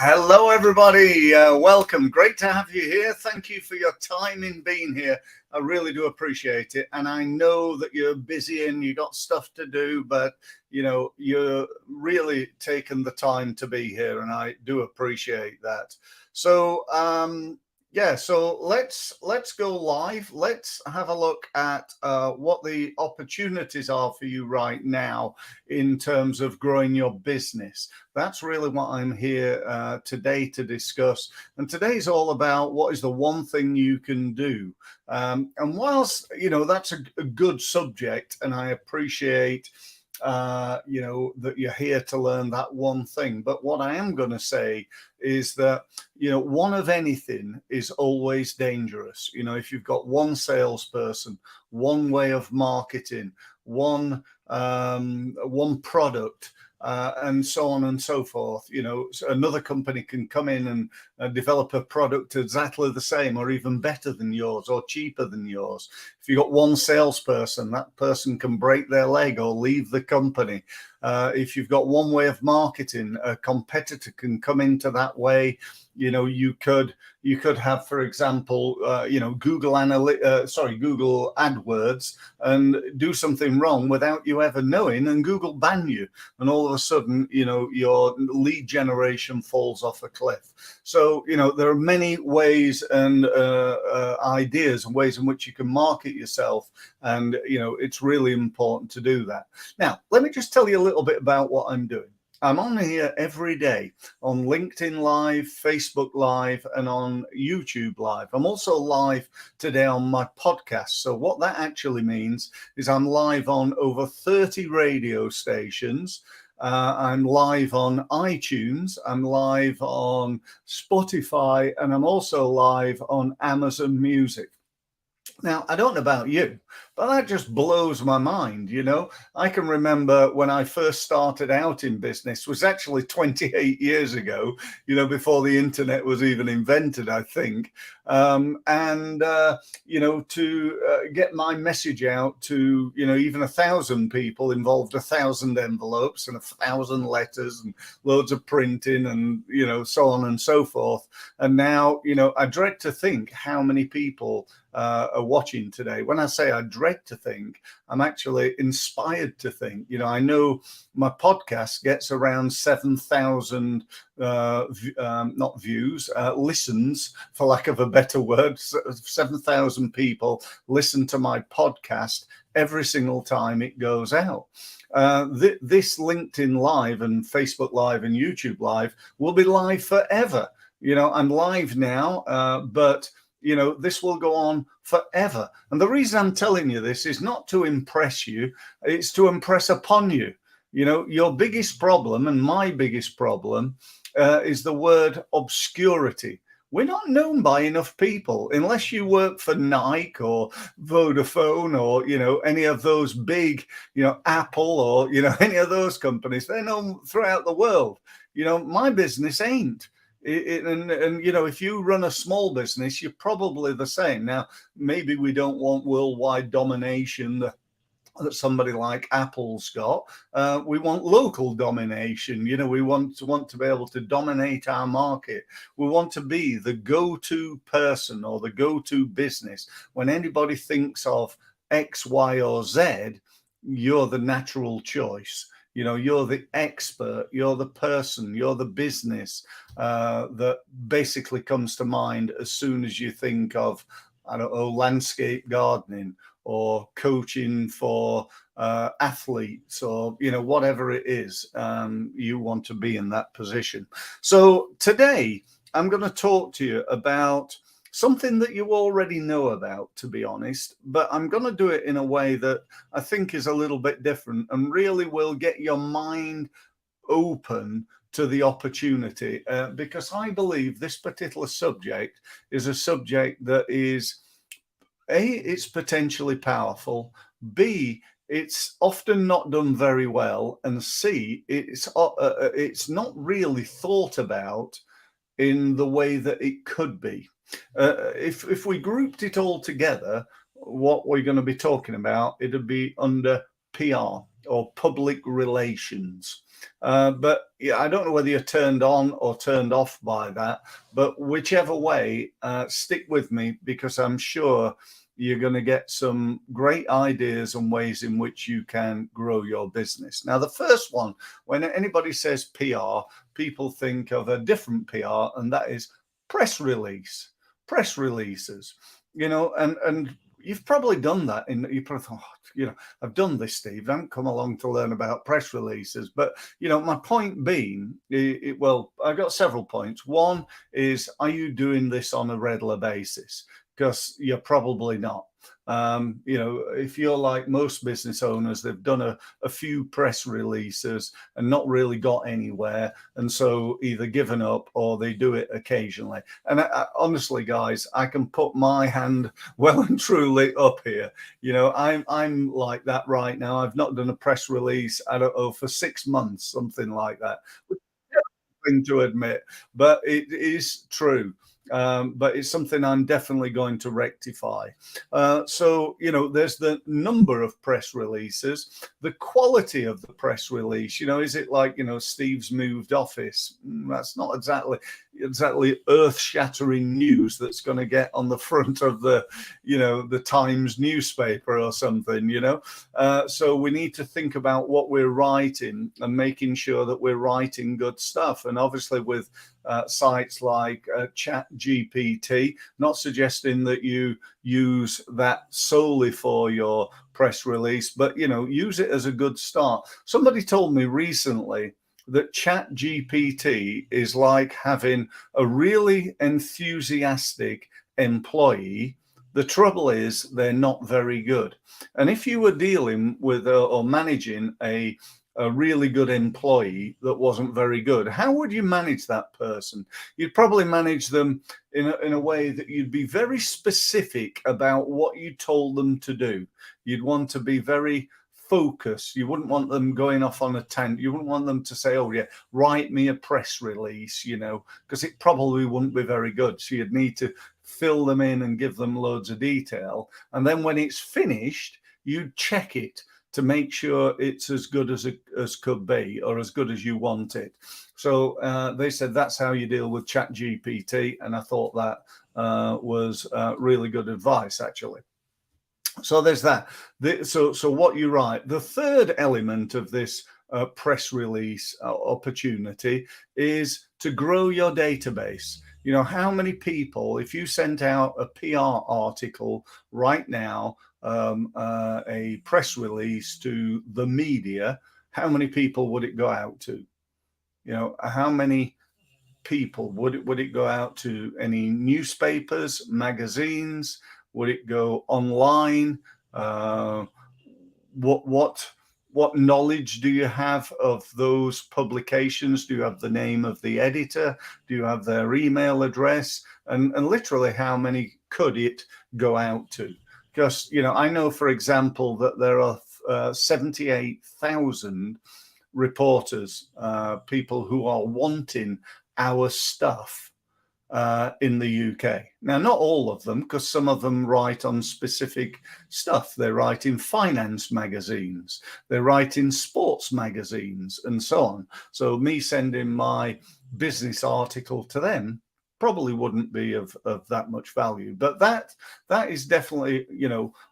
Hello, everybody. Welcome. Great to have you here. Thank you for your time in being here. I really do appreciate it. And I know that you're busy and you got stuff to do, but you're really taking the time to be here, and I do appreciate that. So, so let's go live. Let's have a look at what the opportunities are for you right now in terms of growing your business. That's really what I'm here today to discuss. And today's all about what is the one thing you can do. And whilst that's a good subject, and I appreciate that you're here to learn that one thing. But what I am going to say is that, one of anything is always dangerous. If you've got one salesperson, one way of marketing, one product, and so on and so forth. Another company can come in and develop a product exactly the same or even better than yours or cheaper than yours. If you've got one salesperson, that person can break their leg or leave the company. If you've got one way of marketing, a competitor can come into that way. You could have, for example, Google AdWords and do something wrong without you ever knowing, and Google ban you, and all of a sudden, your lead generation falls off a cliff. So, there are many ways and ideas and ways in which you can market yourself, and it's really important to do that. Now, let me just tell you a little bit about what I'm doing. I'm on here every day on LinkedIn Live, Facebook Live, and on YouTube Live. I'm also live today on my podcast. So what that actually means is I'm live on over 30 radio stations. I'm live on iTunes, I'm live on Spotify, and I'm also live on Amazon Music. Now, I don't know about you, but that just blows my mind. I can remember when I first started out in business was actually 28 years ago, before the internet was even invented, I think. To get my message out to, even 1,000 people involved 1,000 envelopes and 1,000 letters and loads of printing and, so on and so forth. And now, I dread to think how many people are watching today. When I say I dread to think, I'm actually inspired to think. I know my podcast gets around 7,000 not views, listens, for lack of a better word. 7,000 people listen to my podcast every single time it goes out. This LinkedIn Live and Facebook Live and YouTube Live will be live forever. I'm live now, but this will go on forever. And the reason I'm telling you this is not to impress you, it's to impress upon you. Your biggest problem and my biggest problem is the word obscurity. We're not known by enough people, unless you work for Nike or Vodafone or, any of those big, Apple or, any of those companies. They're known throughout the world. My business ain't. If you run a small business, you're probably the same. Now, maybe we don't want worldwide domination that somebody like Apple's got. We want local domination. We want to be able to dominate our market. We want to be the go-to person or the go-to business. When anybody thinks of X, Y, or Z, you're the natural choice. You're the expert, you're the person, you're the business that basically comes to mind as soon as you think of, I don't know, landscape gardening or coaching for athletes or, whatever it is, you want to be in that position. So today I'm going to talk to you about something that you already know about, to be honest, but I'm going to do it in a way that I think is a little bit different and really will get your mind open to the opportunity, because I believe this particular subject is a subject that is, A, it's potentially powerful, B, it's often not done very well, and C, it's not really thought about in the way that it could be. If we grouped it all together, what we're going to be talking about, it'd be under PR or public relations. But yeah, I don't know whether you're turned on or turned off by that, but whichever way, stick with me, because I'm sure you're going to get some great ideas and ways in which you can grow your business. Now, the first one, when anybody says PR, people think of a different PR, and that is press release, press releases, and you've probably done that. You probably thought, I've done this, Steve. I haven't come along to learn about press releases. But, my point being, well, I've got several points. One is, are you doing this on a regular basis? Because you're probably not. If you're like most business owners, they've done a few press releases and not really got anywhere, and so either given up or they do it occasionally. And honestly, guys, I can put my hand well and truly up here. I'm like that right now. I've not done a press release, I don't know, for 6 months, something like that. Thing to admit, but it is true. But it's something I'm definitely going to rectify. So, there's the number of press releases, the quality of the press release. Is it like, Steve's moved office? That's not exactly earth-shattering news that's going to get on the front of the Times newspaper or something, So we need to think about what we're writing and making sure that we're writing good stuff. And obviously with sites like ChatGPT, not suggesting that you use that solely for your press release, but use it as a good start. Somebody told me recently that ChatGPT is like having a really enthusiastic employee. The trouble is they're not very good. And if you were dealing with or managing a really good employee that wasn't very good, how would you manage that person? You'd probably manage them in a way that you'd be very specific about what you told them to do. You'd want to be very focused. You wouldn't want them going off on a tangent. You wouldn't want them to say, oh yeah, write me a press release, because it probably wouldn't be very good. So you'd need to fill them in and give them loads of detail. And then when it's finished, you'd check it to make sure it's as good as could be, or as good as you want it. So they said that's how you deal with ChatGPT, and I thought that was really good advice, actually. So there's that. So what you write. The third element of this press release opportunity is to grow your database. How many people, if you sent out a PR article right now, a press release to the media, how many people would it go out to? How many people would it go out to? Any newspapers, magazines? Would it go online? What knowledge do you have of those publications? Do you have the name of the editor? Do you have their email address? And literally, how many could it go out to? Because, I know, for example, that there are 78,000 reporters, people who are wanting our stuff in the UK. Now, not all of them, because some of them write on specific stuff. They write in finance magazines, they write in sports magazines, and so on. So me sending my business article to them probably wouldn't be of that much value. But that is definitely,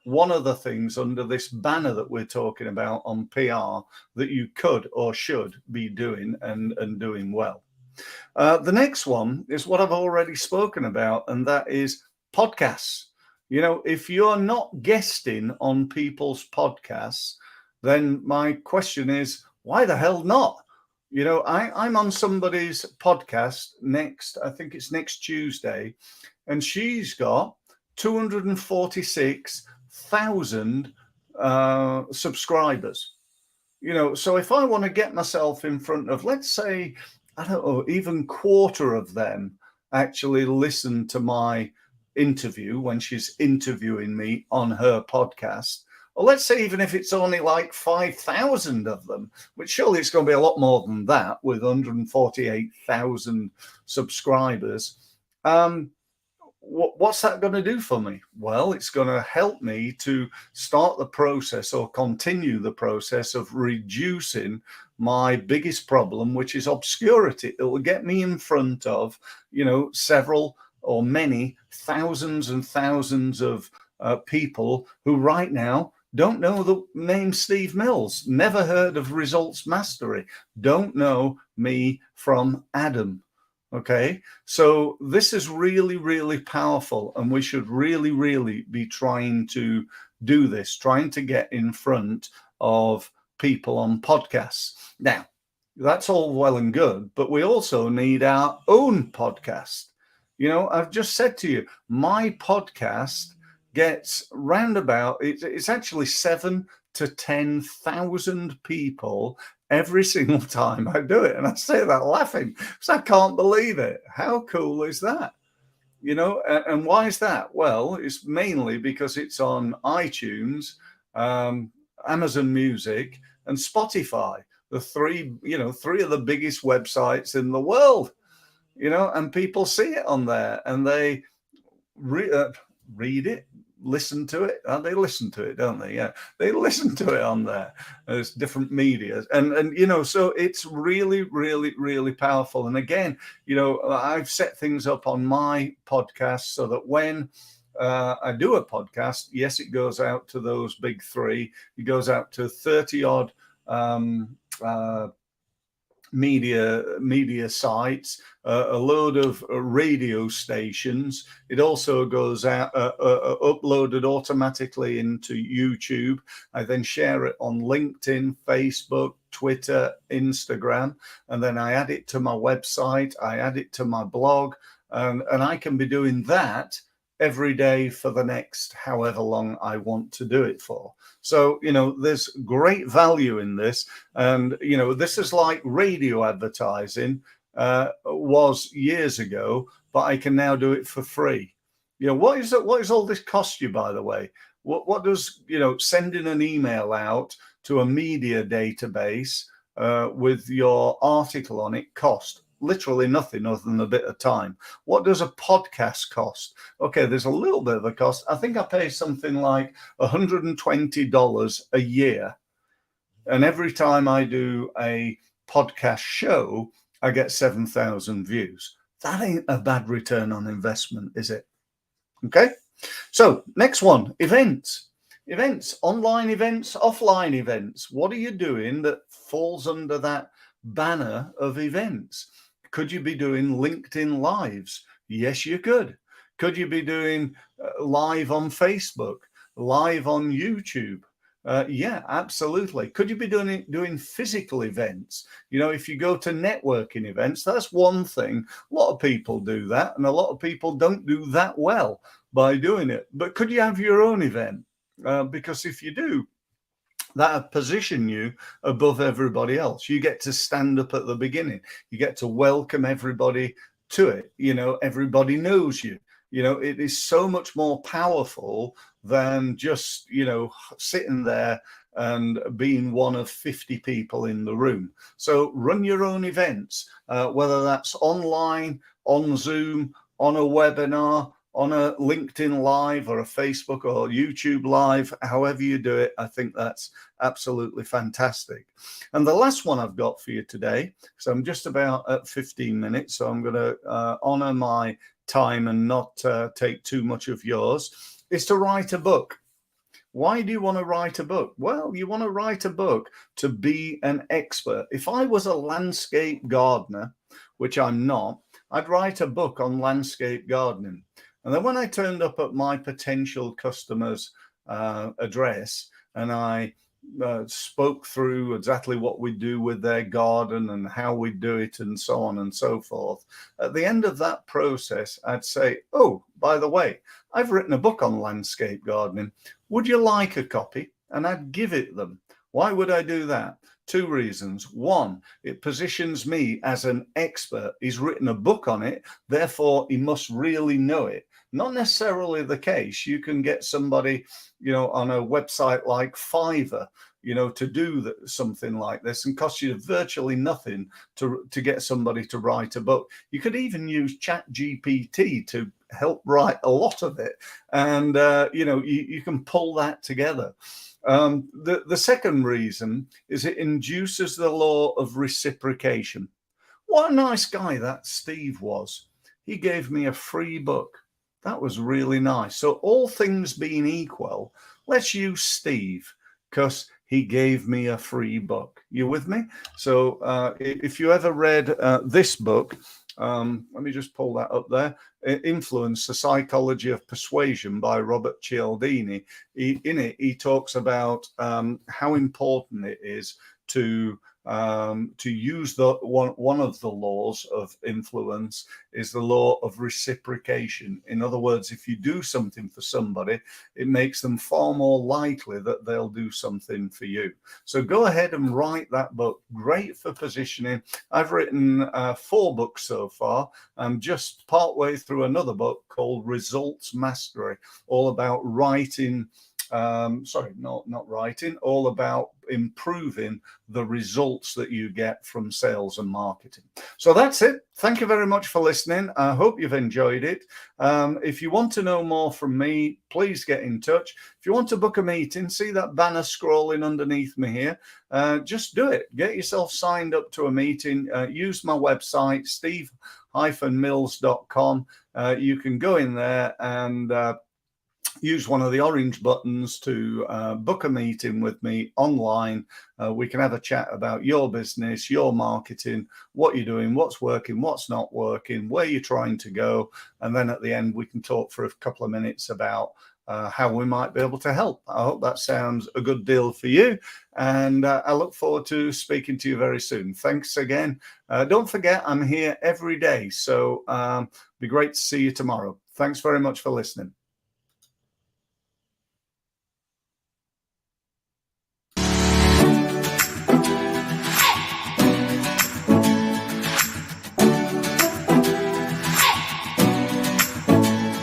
one of the things under this banner that we're talking about on PR that you could or should be doing and doing well. The next one is what I've already spoken about, and that is podcasts. If you're not guesting on people's podcasts, then my question is, why the hell not? I'm on somebody's podcast I think it's next Tuesday, and she's got 246,000 subscribers. So if I want to get myself in front of, let's say, I don't know, even quarter of them actually listen to my interview when she's interviewing me on her podcast. Or let's say even if it's only like 5,000 of them, which surely it's going to be a lot more than that with 148,000 subscribers. What's that going to do for me? Well, it's going to help me to start the process or continue the process of reducing my biggest problem, which is obscurity. It will get me in front of, several or many thousands and thousands of people who right now don't know the name Steve Mills, never heard of Results Mastery, don't know me from Adam. Okay, so this is really, really powerful, and we should really, really be trying to do this, trying to get in front of people on podcasts. Now, that's all well and good, but we also need our own podcast. I've just said to you, my podcast gets roundabout, it's actually 7,000 to 10,000 people every single time I do it. And I say that laughing because I can't believe it. How cool is that? And why is that? Well, it's mainly because it's on iTunes, Amazon Music, and Spotify, the three of the biggest websites in the world, and people see it on there and they read it, listen to it. They listen to it, don't they? Yeah, they listen to it on there. There's different media, and so it's really, really, really powerful. And again, I've set things up on my podcast so that when I do a podcast, yes, it goes out to those big three. It goes out to 30 odd media sites, a load of radio stations. It also goes out uploaded automatically into YouTube. I then share it on LinkedIn, Facebook, Twitter, Instagram, and then I add it to my website. I add it to my blog, and I can be doing that every day for the next however long I want to do it for. So, there's great value in this. And, this is like radio advertising was years ago, but I can now do it for free. What is all this cost you, by the way? What does, sending an email out to a media database with your article on it cost? Literally nothing other than a bit of time. What does a podcast cost? Okay, there's a little bit of a cost. I think I pay something like $120 a year. And every time I do a podcast show, I get 7,000 views. That ain't a bad return on investment, is it? Okay. So next one, events, online events, offline events. What are you doing that falls under that banner of events? Could you be doing LinkedIn lives? Yes, you could. Could you be doing live on Facebook, live on YouTube? Yeah, absolutely. Could you be doing physical events? If you go to networking events, that's one thing. A lot of people do that, and a lot of people don't do that well by doing it. But could you have your own event? Because if you do, that position you above everybody else. You get to stand up at the beginning. You get to welcome everybody to it. Everybody knows you. It is so much more powerful than just, sitting there and being one of 50 people in the room. So run your own events, whether that's online, on Zoom, on a webinar, on a LinkedIn Live or a Facebook or YouTube Live, however you do it. I think that's absolutely fantastic. And the last one I've got for you today, so I'm just about at 15 minutes, so I'm going to honor my time and not take too much of yours, is to write a book. Why do you want to write a book? Well, you want to write a book to be an expert. If I was a landscape gardener, which I'm not, I'd write a book on landscape gardening. And then when I turned up at my potential customer's address and I spoke through exactly what we do with their garden and how we do it and so on and so forth, at the end of that process, I'd say, oh, by the way, I've written a book on landscape gardening. Would you like a copy? And I'd give it them. Why would I do that? Two reasons. One, it positions me as an expert. He's written a book on it, therefore he must really know it. Not necessarily the case. You can get somebody, on a website like Fiverr, to do something like this, and costs you virtually nothing to get somebody to write a book. You could even use ChatGPT to help write a lot of it, and you can pull that together. The second reason is it induces the law of reciprocation. What a nice guy that Steve was. He gave me a free book. That was really nice. So all things being equal, let's use Steve, because he gave me a free book. You with me? So if you ever read this book, let me just pull that up there. Influence, The Psychology of Persuasion by Robert Cialdini. In it, he talks about how important it is to use one of the laws of influence is the law of reciprocation. In other words, if you do something for somebody, it makes them far more likely that they'll do something for you. So go ahead and write that book. Great for positioning. I've written 4 books so far. I'm just partway through another book called Results Mastery, all about writing. Not writing, all about improving the results that you get from sales and marketing. So that's it. Thank you very much for listening. I hope you've enjoyed it. If you want to know more from me, please get in touch. If you want to book a meeting, see that banner scrolling underneath me here. Just do it. Get yourself signed up to a meeting. Use my website, steve-mills.com. You can go in there and use one of the orange buttons to book a meeting with me online. We can have a chat about your business, your marketing, what you're doing, what's working, what's not working, where you're trying to go. And then at the end, we can talk for a couple of minutes about how we might be able to help. I hope that sounds a good deal for you. And I look forward to speaking to you very soon. Thanks again. Don't forget, I'm here every day. So be great to see you tomorrow. Thanks very much for listening.